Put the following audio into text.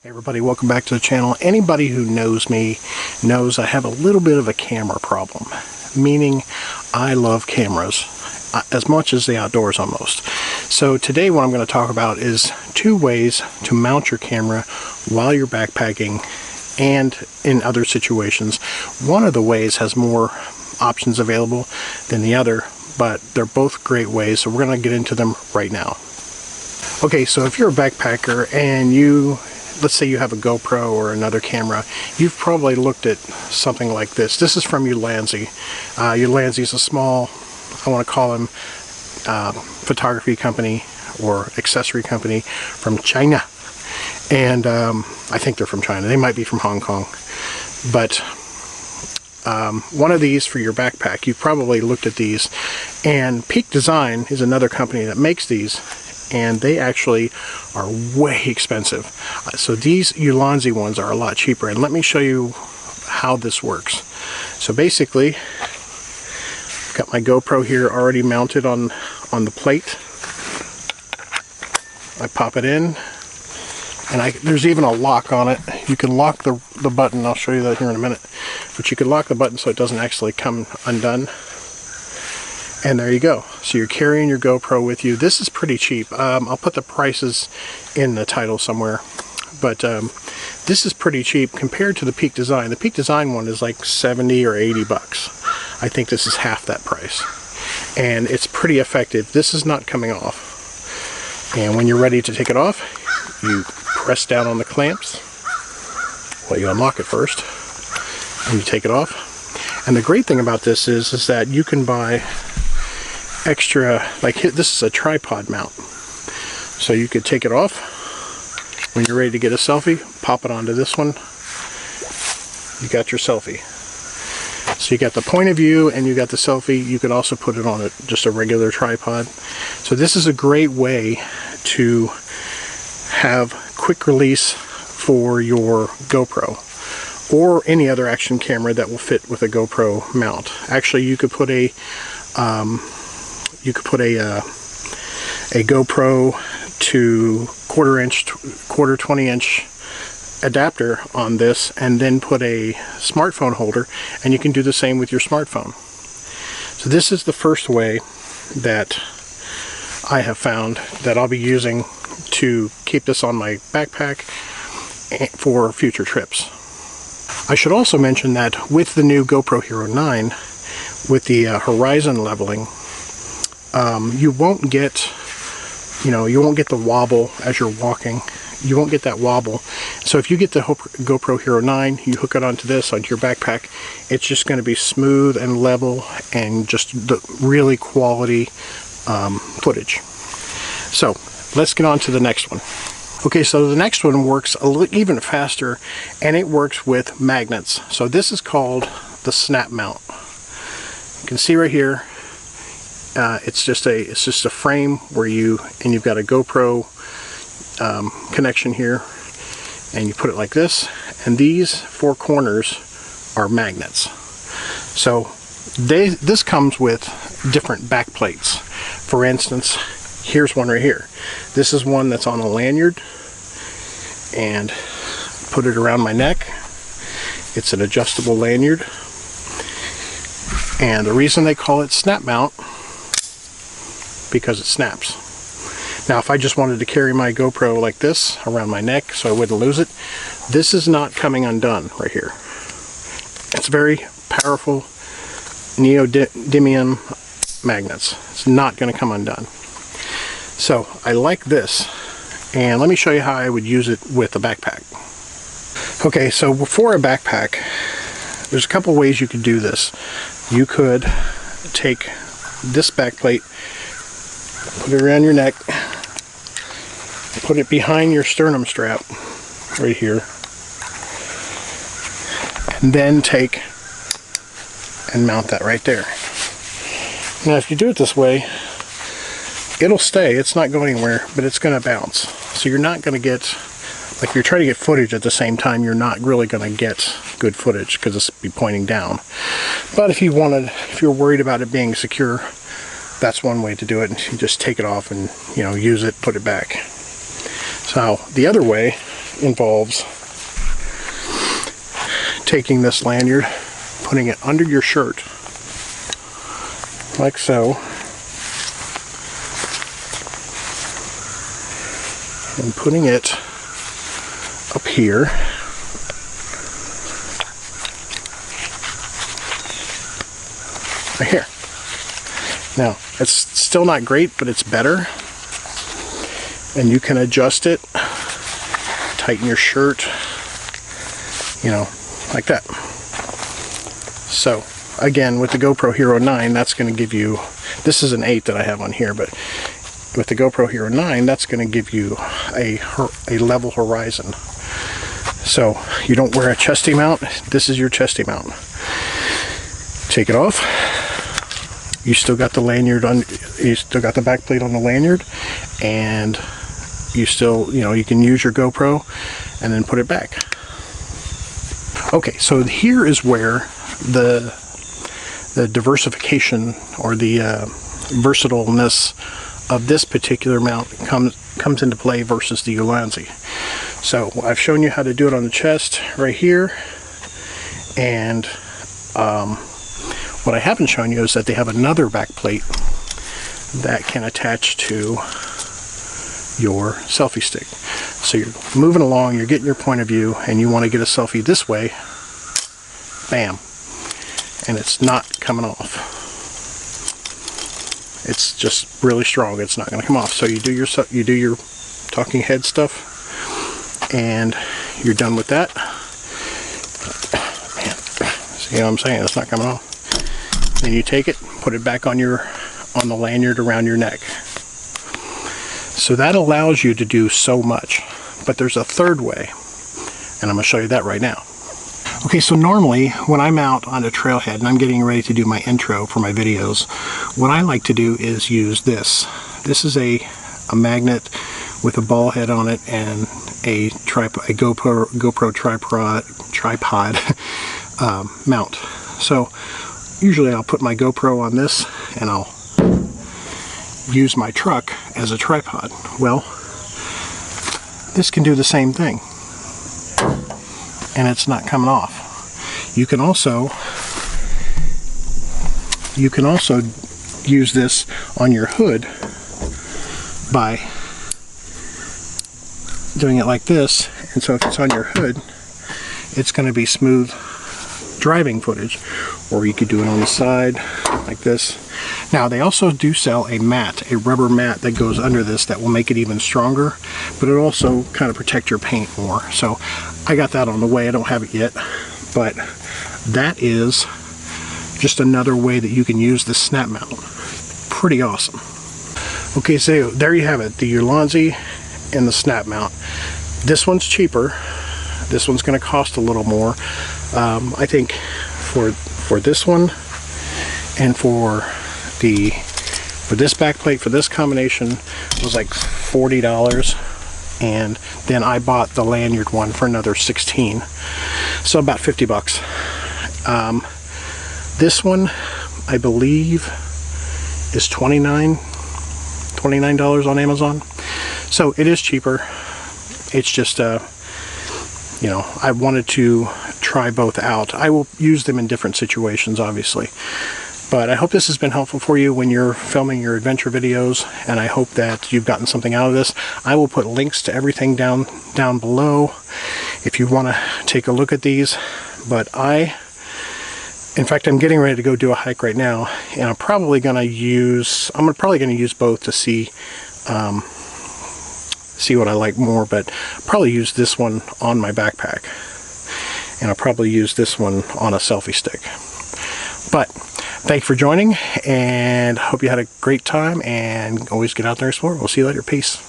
Hey everybody, welcome back to the channel. Anybody who knows me knows I have a little bit of a camera problem, meaning I love cameras as much as the outdoors almost. So today what I'm going to talk about is 2 ways to mount your camera while you're backpacking and in other situations. One of the ways has more options available than the other, but they're both great ways, so we're going to get into them right now. Okay, so if you're a backpacker and let's say you have a GoPro or another camera, you've probably looked at something like this. This is from Ulanzi. Ulanzi is a small, I want to call them photography company or accessory company from China. And I think they're from China. They might be from Hong Kong. But one of these for your backpack, you've probably looked at these. And Peak Design is another company that makes these, and they actually are way expensive. So these Ulanzi ones are a lot cheaper, and let me show you how this works. So basically, I've got my GoPro here already mounted on the plate. I pop it in, and there's even a lock on it. You can lock the button. I'll show you that here in a minute. But you can lock the button so it doesn't actually come undone. And there you go. So you're carrying your GoPro with you. This is pretty cheap. I'll put the prices in the title somewhere. But this is pretty cheap compared to the Peak Design. The Peak Design one is like 70 or 80 bucks. I think this is half that price. And it's pretty effective. This is not coming off. And when you're ready to take it off, you press down on the clamps. Well, you unlock it first. And you take it off. And the great thing about this is that you can buy extra, like this is a tripod mount, so you could take it off when you're ready to get a selfie, pop it onto this one, you got your selfie. So you got the point of view and you got the selfie. You could also put it on just a regular tripod. So this is a great way to have quick release for your GoPro or any other action camera that will fit with a GoPro mount. Actually, you could put a GoPro to quarter 20-inch adapter on this, and then put a smartphone holder, and you can do the same with your smartphone. So this is the first way that I have found that I'll be using to keep this on my backpack for future trips. I should also mention that with the new GoPro Hero 9, with the horizon leveling, you won't get the wobble as you're walking. You won't get that wobble. So if you get the GoPro Hero 9, you hook it onto your backpack, it's just going to be smooth and level and just the really quality footage. So let's get on to the next one. Okay, so the next one works a little even faster, and it works with magnets. So this is called the snap mount. You can see right here, it's just a frame where you've got a GoPro connection here, and you put it like this, and these 4 corners are magnets. So this comes with different back plates. For instance, here's one right here. This is one that's on a lanyard, and put it around my neck. It's an adjustable lanyard, and the reason they call it snap mount, because it snaps. Now if I just wanted to carry my GoPro like this around my neck so I wouldn't lose it, this is not coming undone right here. It's very powerful neodymium magnets. It's not going to come undone. So I like this, and let me show you how I would use it with a backpack. Okay, so for a backpack, there's a couple ways you could do this. You could take this backplate, put it around your neck, put it behind your sternum strap right here, and then take and mount that right there. Now if you do it this way, it'll stay, it's not going anywhere, but it's going to bounce. So you're not going to get, like if you're trying to get footage at the same time, you're not really going to get good footage because it's be pointing down. But if you're worried about it being secure, that's one way to do it. You just take it off and use it, put it back. So the other way involves taking this lanyard, putting it under your shirt, like so, and putting it up here. Right here. Now, it's still not great, but it's better. And you can adjust it, tighten your shirt, you know, like that. So, again, with the GoPro Hero 9, that's going to give you, this is an 8 that I have on here, but with the GoPro Hero 9, that's going to give you a level horizon. So, you don't wear a chesty mount, this is your chesty mount. Take it off. You still got the lanyard on, you still got the back plate on the lanyard, and you still, you know, you can use your GoPro and then put it back. Okay, so here is where the diversification or the versatileness of this particular mount comes into play versus the Ulanzi. So I've shown you how to do it on the chest right here, and what I haven't shown you is that they have another back plate that can attach to your selfie stick. So you're moving along, you're getting your point of view, and you want to get a selfie this way, bam, and it's not coming off. It's just really strong, it's not going to come off. So you do your talking head stuff, and you're done with that. Man, see what I'm saying? It's not coming off. Then you take it, put it back on the lanyard around your neck. So that allows you to do so much. But there's a third way, and I'm going to show you that right now. Okay, so normally when I'm out on a trailhead and I'm getting ready to do my intro for my videos, what I like to do is use this. This is a magnet with a ball head on it and a GoPro tripod mount. So usually I'll put my GoPro on this and I'll use my truck as a tripod. Well, this can do the same thing, and it's not coming off. You can also use this on your hood by doing it like this, and so if it's on your hood, it's going to be smooth driving footage. Or you could do it on the side like this. Now they also do sell a mat, a rubber mat that goes under this that will make it even stronger, but it also kind of protect your paint more. So I got that on the way. I don't have it yet, but that is just another way that you can use the snap mount. Pretty awesome. Okay, so there you have it, the Ulanzi and the snap mount. This one's cheaper. This one's going to cost a little more. I think for this one and for this back plate, for this combination, it was like $40, and then I bought the lanyard one for another $16, so about 50 bucks. This one I believe is $29 on Amazon, so it is cheaper. It's just you know, I wanted to try both out. I will use them in different situations, obviously. But I hope this has been helpful for you when you're filming your adventure videos, and I hope that you've gotten something out of this. I will put links to everything down below if you want to take a look at these. But in fact, I'm getting ready to go do a hike right now, and I'm probably going to use both to see what I like more, but I'll probably use this one on my backpack, and I'll probably use this one on a selfie stick. But thank you for joining, and hope you had a great time, and always get out there and explore. We'll see you later. Peace.